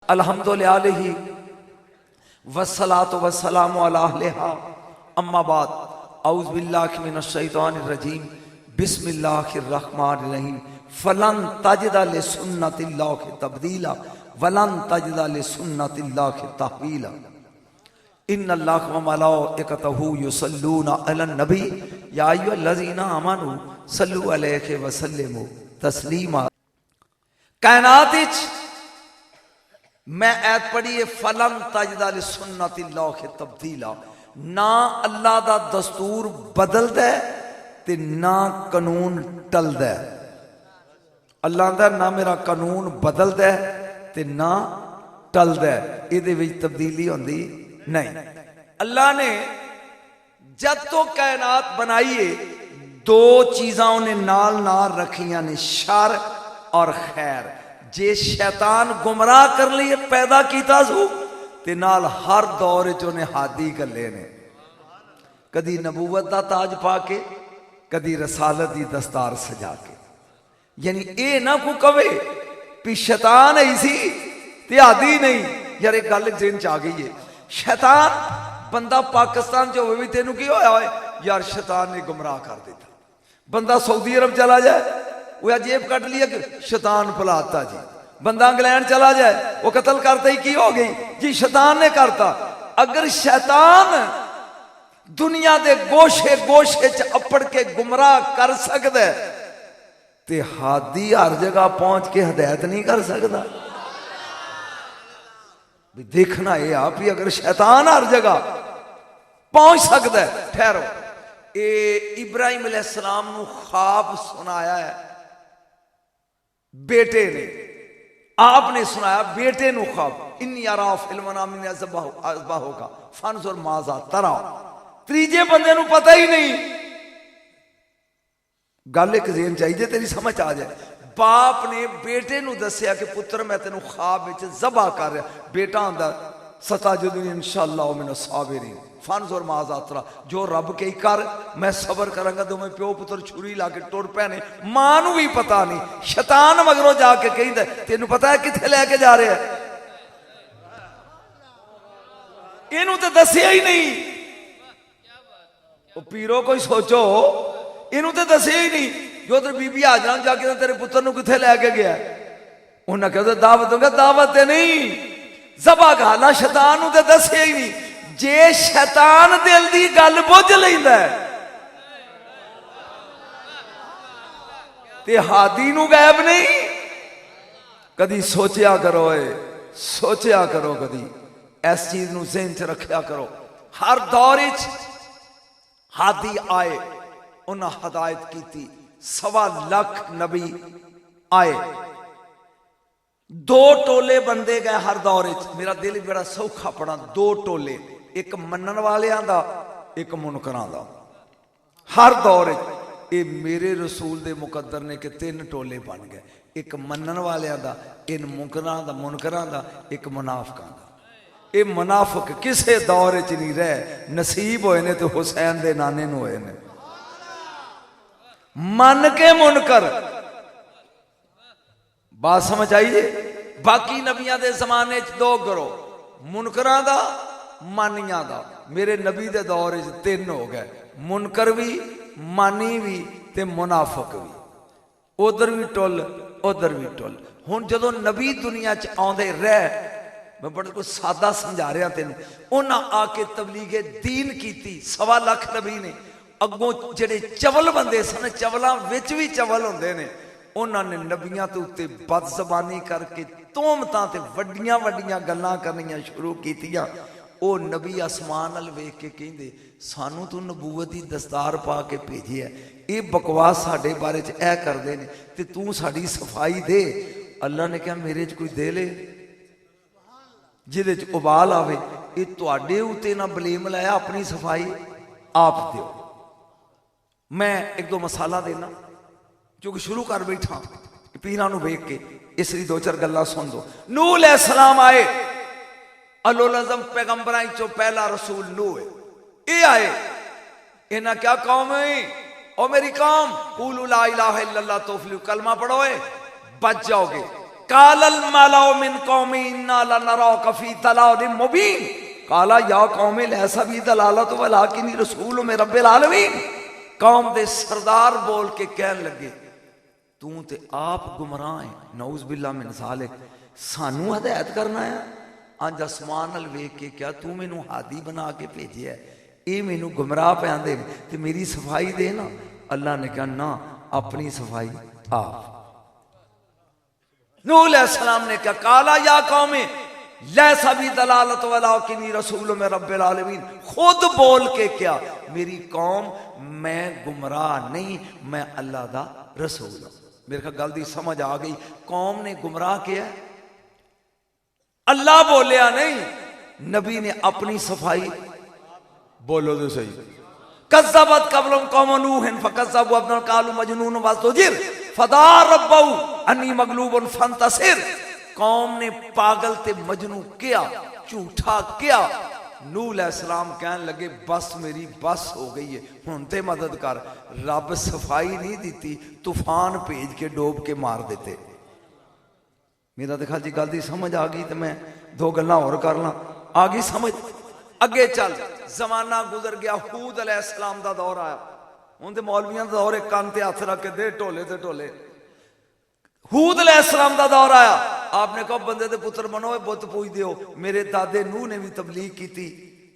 अल्हम्दुलिल्लाह वस्सलातु वस्सलामु अला अहलिहा अम्मा बाद औज़ु बिल्लाहि मिनश शैतानिर रजीम बिस्मिल्लाहिर रहमानिर रहीम फलन तजिदा लिसुन्नतिल्लाहि तब्दीला वलन तजिदा लिसुन्नतिल्लाहि तहवीला इन्नल्लाह व मलाइकतहु युसल्लूना अलन नबी या अय्युहल्लज़ीना आमनू सल्लु अलैहि व सल्लिमू तस्लीमा। कायनात विच मैं ऐत पढ़ी है फलन तजदा लिसुन्नतिल्लाहि तब्दीला। ना अल्लाह दा दस्तूर बदलदा है ते ना कानून टलदा है। अल्लाह दा ना मेरा कानून बदलदा है ते ना टलदा है, इहदे विच तब्दीली होंदी नहीं। अल्लाह ने जब तो कायनात बनाई है दो चीज़ां उन्हें नाल नाल रखियां ने, शर और खैर। जे शैतान गुमराह कर लिए पैदा किया सू ते नाल हर दौर च उन्हें हादी कले ने, कदी नबूवत का ताज पा के कदी रसालत की दस्तार सजा के। यानी ये ना को कवे भी शैतान ही सी ते हादी नहीं। यार एक गल जेन च आ गई है, शैतान बंदा पाकिस्तान च होवे भी तेनू की होया होए, यार शैतान ने गुमराह कर दिता। बंदा सऊदी अरब चला जाए वह जेब कट लिया कि शैतान भुलाता जी। बंदा इंग्लैंड चला जाए वो कत्ल करते ही की हो गई जी, शैतान ने करता। अगर शैतान दुनिया के गोशे गोशे च अपड़ के गुमराह कर सकता है ते हादी हर जगह पहुंच के हिदायत नहीं कर सकता। भी देखना यह आप ही, अगर शैतान हर जगह पहुंच सकता है। ठहरो, ये इब्राहिम अलैहिस्सलाम नू ख्वाब सुनाया है बेटे ने, आपने सुनाया बेटे नू ख्वाब। इन्नी अरा फिल मनाम मिन अज़बाहु का फंजुर माज़ा तरा। तीजे बंदे नू पता ही नहीं। गल एक ज़हन चाहिए तेरी समझ आ जाए। बाप ने बेटे नू दसिया कि पुत्र मैं तेनू ख्वाब विच ज़बा कर रहा। बेटा आंदा सताजुदनी इंशाअल्लाह मिन साबिरीन फंजुर माज़ा तरा। जो रब के कर मैं सबर करांगा। दोवें प्यो पुत्र छुरी ला के टुर पैने, मां नू भी पता नहीं। शैतान मगरों जाके कहंदा तेनू पता है किथे लैके जा रहा है, इनू तो दसिया ही नहीं। ओ पीरो कोई सोचो, इनू तो दसिया ही नहीं। जो तेरी बीबी हाजरा जाके तेरे पुत्र नू किथे लैके गया, उन्हें कहते दावत दूंगा। दावत नहीं, ज़बा कहना। शैतान नू तो दसिया ही नहीं। जे शैतान दिल की गल बुझ लैंदा है ते हादी नू गायब नहीं। कदी सोचिया करो, सोचिया करो, कदी इस चीज नू ज़हन च रखिया करो। हर दौर हादी आए, उन्हें हदायत की। 1.25 लाख नबी आए, दो टोले बंदे गए हर दौर। मेरा दिल बड़ा सौखा पड़ा। दो टोले, एक मनन वालियां दा, एक मुनकरां दा। हर दौर ये मेरे रसूल दे मुकद्दर ने कि 3 टोले बन गए। एक मनन वालियां दा, इन मुनकरां दा, एक मुनाफिकां दा। ये मुनाफिक किसे दौर च नहीं रहे। नसीब होए ने तो हुसैन दे नाने नूं होए ने। मन के मुनकर, बात समझ आइए। बाकी नबियां दे जमाने च 2 गिरोह, मुनकरां दा, मानियां दा। मेरे नबी दे दौर च 3 हो गए, मुनकर भी, मानी भी ते मुनाफिक भी। उधर भी टुल, उधर भी टुल। हुण जदों नबी दुनिया च आउंदे रह, मैं बड़ा कुछ सादा समझा रहा तेन। उन्हां आके तबलीगे दीन की। 1.25 लाख नबी ने। अगों जेड़े चवल बंदे सन, चवलां विच भी चवल हुंदे ने, उन्होंने नबियां के उत्ते बदजबानी करके तोहमतां ते वड्डियां वड्डियां गल्लां करनियां शुरू कीतियां। वो नबी आसमान अल वेख के कहंदे सानू तू नबूवत की दस्तार पा के भेजे है, ये बकवास साडे बारे च ऐ करदे ने ते तू साडी सफाई दे। अल्लाह ने कहा मेरे च कोई दे ले जिहदे च उबाल आवे। ये तुहाडे उत्ते ना बलेम लाया, अपनी सफाई आप दिओ। मैं एक दो मसाला देना क्योंकि शुरू कर बैठा पीरां नूं वेख के, इसलिए 2-4 गल्लां सुन दो। नूह अलैहिस्सलाम आए, अलोल अज़म पैगंबरां चो पहला रसूल नूह है। ये आए, इन्हां क्या कौम है, ओ मेरी कौम, कुलू ला इलाहा इल्लल्लाह तुफ्लिहू, कलमा पढ़ो बच जाओगे। कालल मलाउ मिन कौमी इन्ना लनराका फी दलालिम मुबीन, काला या कौमे लैसा भी दलालत वलाकिनी रसूल में रब्बिल आलमीन। कौम दे सरदार बोल के कहन लगे तू ते आप गुमराह है, नऊज बिल्ला मिन ज़ालिक, सानू हदायत करना है। अंज आसमान नल वेख के क्या तू मैनू हादी बना के भेजे है, ये मैनू गुमराह पे आंदे ते मेरी सफाई दे ना। अल्लाह ने कहा ना, अपनी सफाई आप। नूह अलैहिस्सलाम ने कहा काला या कौमे लैसा भी दलालत वलाकिनी रसूल में रब्बिल आलमीन, खुद बोल के क्या मेरी कौम मैं गुमराह नहीं, मैं अल्लाह दा रसूल हूं। मेरे ख्याल गल दी समझ आ गई। कौम ने गुमराह किया, अल्लाह बोलिया नहीं, नबी ने अपनी सफाई बोलो तो सही। कज़्ज़बत क़ब्लहुम कौम नूह फ़कज़्ज़बू अब्दन क़ालू मजनून वज़्तुजिर फ़दा रब्बहू अन्नी मग़लूबुन फ़ंतसिर। कौम ने पागल ते मजनू किया, झूठा किया। नूह अलैहिस्सलाम कहने लगे बस मेरी बस हो गई है, हुण ते मदद कर। रब सफाई नहीं दी, तूफान भेज के डोब के मार देते। मेरा देखा जी गल दी समझ आ गई तो मैं दो गल्लां होर कर ला, आ गई समझ। अगे चल, जमाना गुजर गया, हूद अलैहिस्सलाम दा दौर आया। हुण ते मौलवियां दा दौर, एक कान ते हथ रख के दे ढोले ते ढोले। हूद अलैहिस्सलाम दा दौर आया, आपने कहा बंदे दे पुत्र बनो, बुत पूजदे हो। मेरे दादे नूह ने भी तबलीग की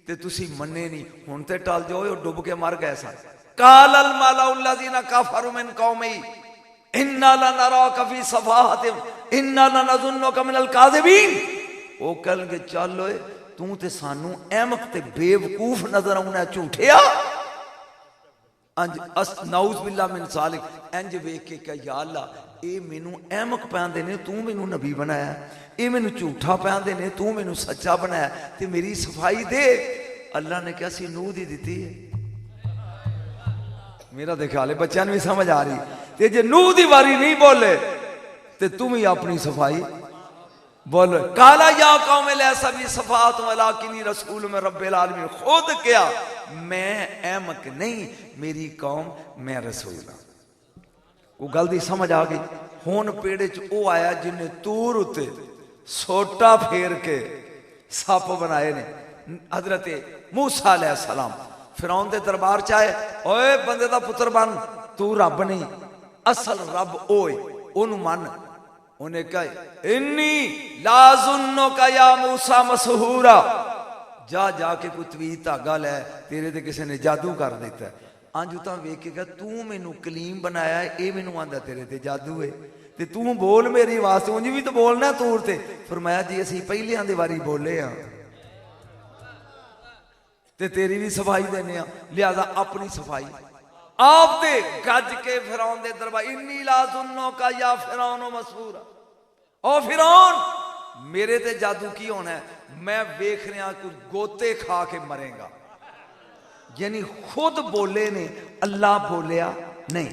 ते तुसी मन्ने नहीं, हुण ते टल जाओ, डुब के मर गए सन। कालल मलाउल्लज़ीना कफरू मिन कौमी इन्ना लनराका फी सफाहतिम इन्ना लनज़ुन्नुका मिनल काज़िबीन। ओ कहणगे चल ओए तू ते सानू अहमक ते बेवकूफ नजर आउना, झूठिया। अंज नऊज बिल्ला मिन ज़ालिक, इंज वेख के क्या या अल्लाह ये मैनू अहमक पांदे ने, तू मैनू नबी बनाया, ये मैनू झूठा पांदे ने, तू मैनू सच्चा बनाया, ते मेरी सफाई दे। अल्लाह ने कहा सी नूह दी दी है। मेरा तो ख्याल है बच्चों भी समझ आ रही, ते जे नूह दी वारी नहीं बोले ते तुम ही अपनी सफाई बोलो। काला या कौम लैसा भी सफात वलाकिनी रसूल में रब्बिल आलमीन, खुद क्या मैं अहमक नहीं, मेरी कौम मैं रसूल हां। वो गल दी समझ आ गई। हुण पेड़े च वो आया जिन्हें तूर उत्ते सोटा फेर के सप बनाए ने। हजरत मूसा अलैहिस्सलाम फिरौन दे दरबार च आए, ओए बंदे दा पुत्र बन, तू रब नहीं, असल रब ओए, ओनू मन। उन्हें कहा इन्नी लाजुन्नुका या मूसा मसहूरा, जा जाके कोई तवीत धागा लै, तेरे ते किसी ने जादू कर दिता। अंज तो वेख के कहा तू मैनू कलीम बनाया, ये मैनू आंदा तेरे ते जादू है, ते तू बोल मेरी वास्ते, उंज भी तो बोलना तूर ते। फरमाया जी असी पहलियां दी वारी बोले हाँ ते तेरी भी सफाई देने, लिहाजा अपनी सफाई आप दे गज के फिरौन दे दरबार। इन्नी लाजुन्नुका या फिरौन मसहूरा, ओ फिरौन मेरे ते जादू की होना है, मैं वेख रहा कुछ गोते खा के मरेगा। यानी खुद बोले ने, अल्लाह बोलिया नहीं।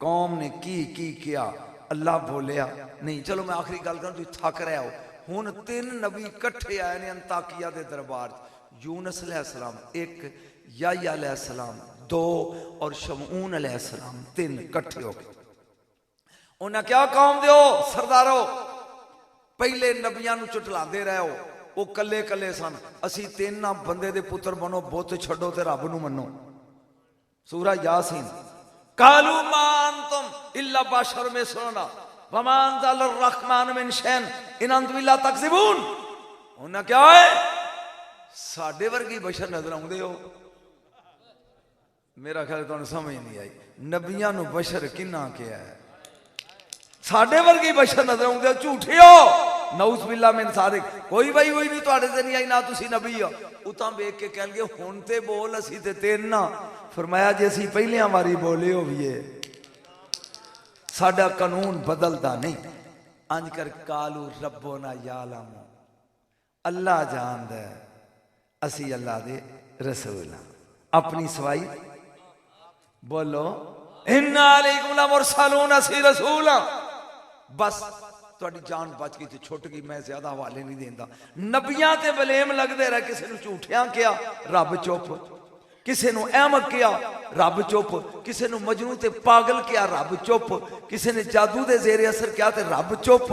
कौम ने की किया, अल्लाह बोलिया नहीं। चलो मैं आखिरी गल कर, तुम थक रहे हो। हुण 3 नबी इकट्ठे आए ने अंताकिया दे दरबार। यूनुस अलैहिस्सलाम 1, याह्या अलैहिस्सलाम 2 और शमऊन अलैहिस्सलाम 3 इकट्ठे हो गए। उन्हें क्या कौम दो सरदारो, पहले नबियां नू झुठलांदे रहे हो, वो कले कले सन, असी 3 बंदे दे पुत्र बनो, बुत छड्डो ते रब नू मनो। सूरा यासीन। कालू मा अंतुम इल्ला बशर मिसलुना वमा अंज़ल अर्रहमान मिन शैइन इन अंतुम इल्ला तकज़िबून। उन्हें क्या है, साडे वर्गी बशर नजर आउंदे हो। मेरा ख्याल तुहानू समझ नहीं आई, नबियां नू बशर किन्ना किया है, साडे वर्गी बशर नजर आउंदे, झूठे हो। नऊज़ बिल्लाह मिन ज़ालिक, कोई बई हुई नहीं तुहाडे ते नहीं आई, ना तुसी नबी हो। उतां वेख के कहणगे हुण ते बोल, असी ते 3। फरमाया जे असी पहलियां वारी बोले होईए, साडा कानून बदलदा नहीं। अंज कर कालू रब्बुना यालम, अल्लाह जानदा है असी अल्लाह दे रसूल हां। अपनी सवाई बोलो, इन्ना अलैकुम लमुरसलून, असी रसूल हां। बस तुहाडी जान बच गई तो छुट गई, मैं ज्यादा हवाले नहीं देंदा। नबियां ते बलेम लगदे रहे, किसी नू झूठियां किया रब चुप, किसी नू अहमक किया रब चुप, किसी नू मजनू ते पागल किया रब चुप, किसी ने जादू दे जेरे असर किया ते रब चुप।